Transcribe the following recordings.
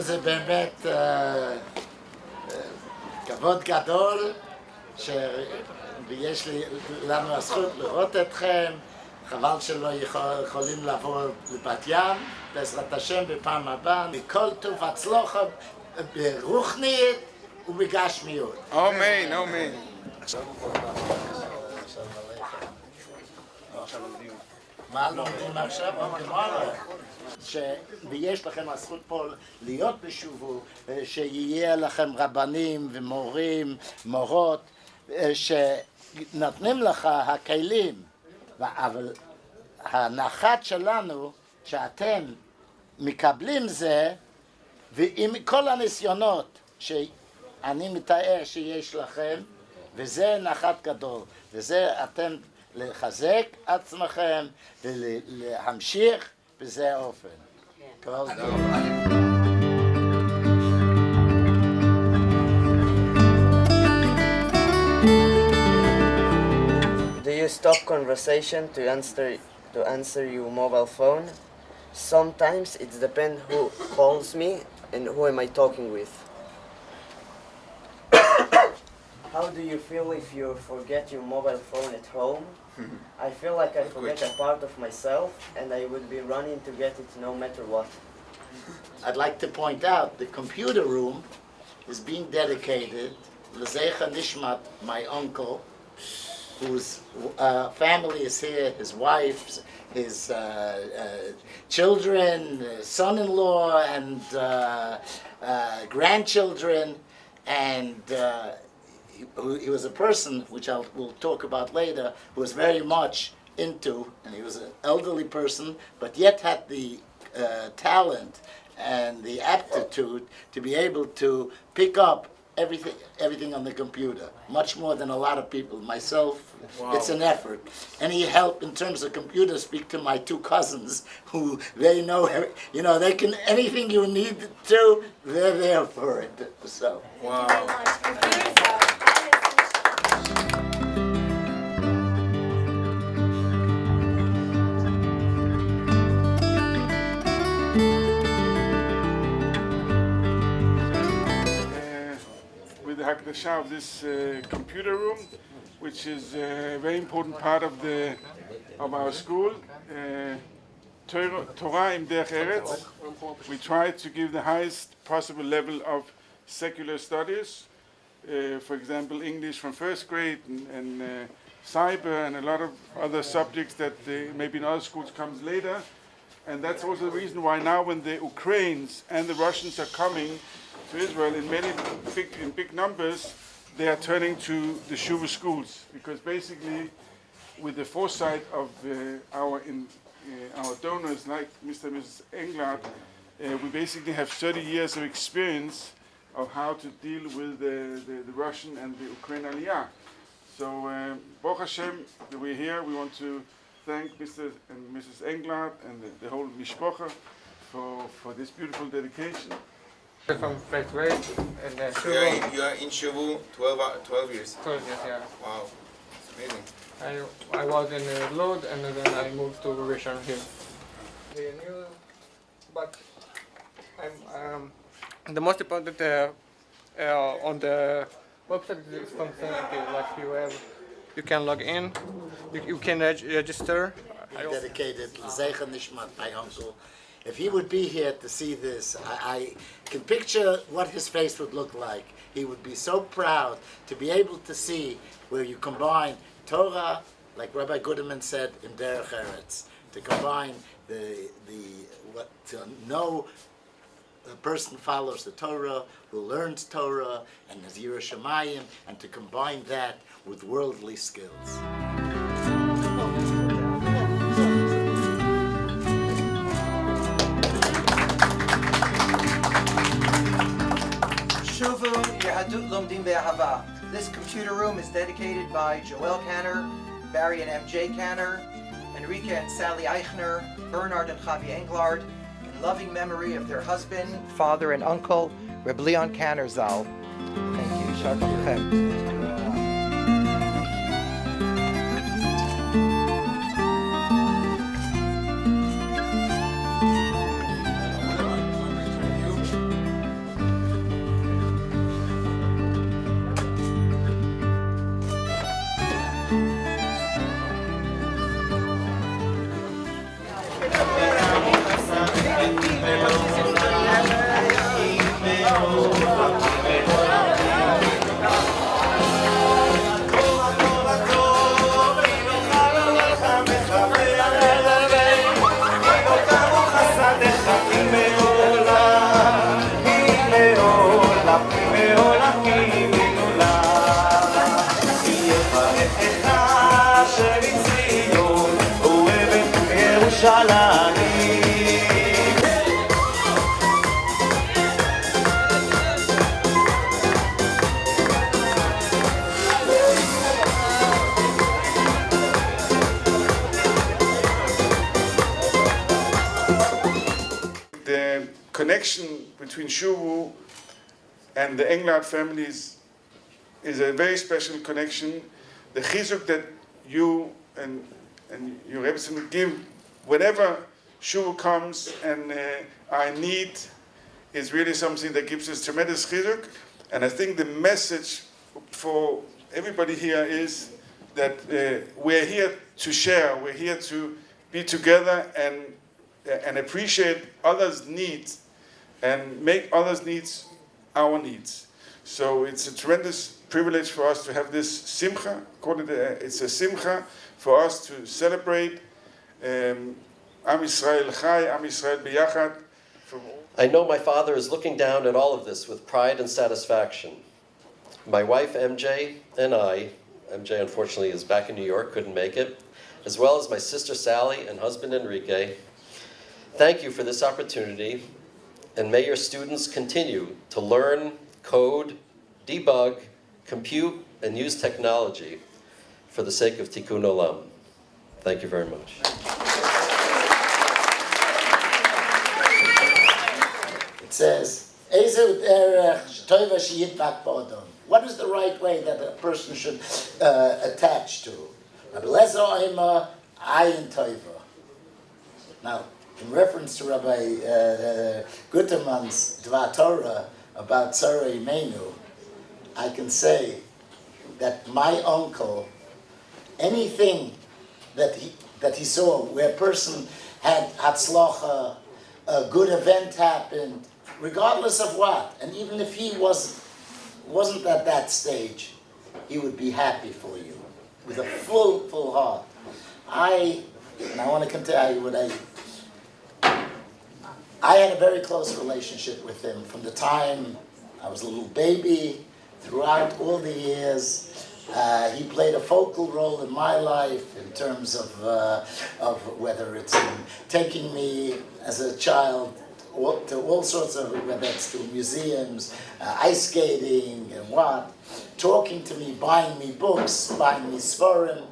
זה באמת כבוד גדול ויש לנו הזכות לראות אתכם. חבל שלא יכולים לבוא לבת ים, בעזרת השם בפעם הבאה. מכל טוב הצלחה ברוחנית ובגשמיות. אמן, אמן. מה לומדים עכשיו? ויש לכם הזכות פה להיות בשובו, שיהיה לכם רבנים ומורים, מורות, שנותנים לך הכלים, אבל הנחת שלנו שאתם מקבלים זה, ועם כל הניסיונות שאני מתאר שיש לכם, וזה נחת גדול, וזה אתם לחזק עצמכם ולהמשיך בזה האופן. Do you stop conversation to answer your mobile phone? Sometimes it depends who calls me and who am I talking with. How do you feel if you forget your mobile phone at home? I feel like I forget a part of myself and I would be running to get it no matter what. I'd like to point out the computer room is being dedicated L'Zecha Nishmat, my uncle, whose family is here, his wife, his children, son-in-law, and grandchildren, and he was a person, which we'll talk about later, who was very much into, and he was an elderly person, but yet had the talent and the aptitude to be able to pick up everything on the computer, much more than a lot of people. Myself, wow. It's an effort. And he helped in terms of computers, speak to my two cousins who they know, they can, anything you need to, they're there for it. So. Wow. The Hakdasha of this computer room, which is a very important part of our school, Torah im Derech Eretz. We try to give the highest possible level of secular studies, for example English from first grade and cyber and a lot of other subjects that maybe in other schools comes later. And that's also the reason why now when the Ukrainians and the Russians are coming to Israel in big numbers, they are turning to the Shuvu schools, because basically with the foresight of our donors like Mr. and Mrs. Englert, we basically have 30 years of experience of how to deal with the Russian and the Ukrainian Aliyah. So Baruch Hashem, that we're here. We want to thank Mr. and Mrs. Englert and the whole Mishpocha for this beautiful dedication. From first grade and Shuvu. You are in Shuvu 12 years. 12 years, yeah. Wow, it's amazing. I was in Lod and then I moved to Rishon here. But I'm the most important on the website is functionality. Like you can log in, you can register. Dedicated L'Zecha Nishmat, my uncle. If he would be here to see this, I can picture what his face would look like. He would be so proud to be able to see where you combine Torah, like Rabbi Guderman said, in Derech Eretz, to combine to know a person follows the Torah, who learns Torah, and has Yirah Shamayim, and to combine that with worldly skills. Shuvu Yehadut Lomdim Be'ahava. This computer room is dedicated by Joel Canner, Barry and MJ Canner, Enrique and Sally Eichner, Bernard and Chavi Englard, in loving memory of their husband, father, and uncle, Reb Leon Canner Zal. Thank you. Shalom Aleichem. The connection between Shuvu and the Englard families is a very special connection. The chizuk that you and your Rebbetzin give whenever Shuvu comes and our need is really something that gives us tremendous chizuk. And I think the message for everybody here is that we're here to share, we're here to be together and appreciate others' needs and make others' needs our needs. So it's a tremendous privilege for us to have this simcha. It's a simcha for us to celebrate Am Yisrael Chai, Am Yisrael B'yachad. I know my father is looking down at all of this with pride and satisfaction. My wife MJ and I, MJ unfortunately is back in New York, couldn't make it, as well as my sister Sally and husband Enrique, thank you for this opportunity, and may your students continue to learn, code, debug, compute, and use technology for the sake of Tikkun Olam. Thank you very much. It says, what is the right way that a person should attach to? Now, in reference to Rabbi Guterman's Dvar Torah about Tzara Imenu, I can say that my uncle, anything that he saw where a person had hatzlacha, a good event happened, regardless of what, and even if he wasn't at that stage, he would be happy for you with a full heart. I want to tell you what I had a very close relationship with him from the time I was a little baby, throughout all the years. He played a focal role in my life in terms of whether it's in taking me as a child to all sorts of, whether it's to museums, ice skating and what, talking to me, buying me books, buying me svarim,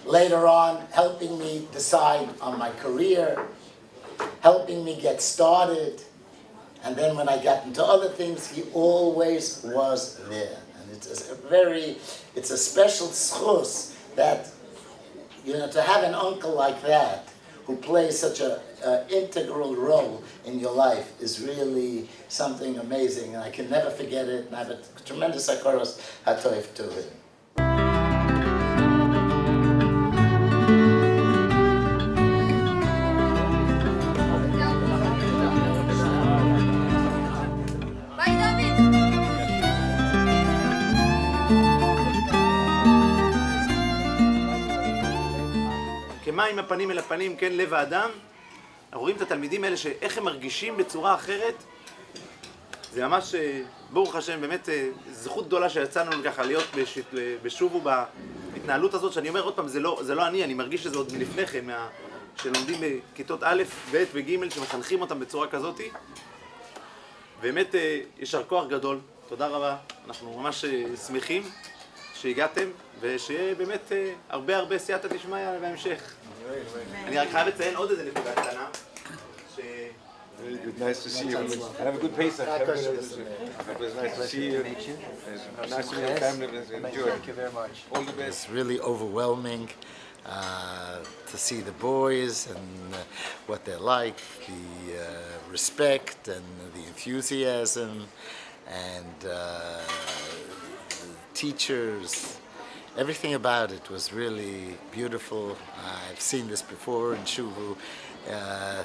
later on helping me decide on my career, helping me get started, and then when I got into other things, he always was there. And it's a special schus that, to have an uncle like that who plays such an integral role in your life is really something amazing, and I can never forget it, and I have a tremendous hakaras hatoif to it. כמים הפנים אל הפנים, כן, לב האדם. אנחנו רואים את התלמידים האלה שאיך הם מרגישים בצורה אחרת. זה ממש, ברוך השם, באמת זכות גדולה שיצאנו ככה להיות בשובו בהתנהלות הזאת, שאני אומר עוד פעם, זה לא אני מרגיש שזה עוד מלפניכם, שלומדים בכיתות א', ב' וג' שמחנכים אותם בצורה כזאת. באמת יישר כוח גדול, תודה רבה, אנחנו ממש שמחים שהגעתם, ושיהיה באמת הרבה סייעתא דשמיא בהמשך. אני רק חייב לציין עוד איזה נקודה קטנה. Very good, nice to see you. Have a good Pesach. It was nice to see you. Nice to meet your family. Enjoy. Thank you very much. All the best. It's really overwhelming to see the boys and what they're like, the respect and the enthusiasm, and teachers. Everything about it was really beautiful. I've seen this before in Shuvu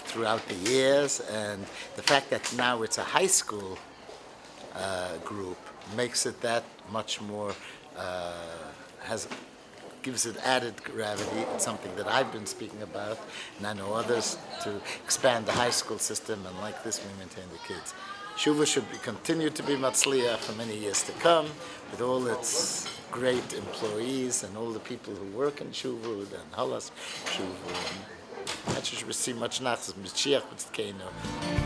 throughout the years, and the fact that now it's a high school group makes it that much more, gives it added gravity. It's something that I've been speaking about, and I know others, to expand the high school system, and like this we maintain the kids. Shuvu should continue to be Matzliach for many years to come, with all its great employees and all the people who work in Shuvu and Halas Shuvu. Much as we see much nachs, Mashiach with Keinu.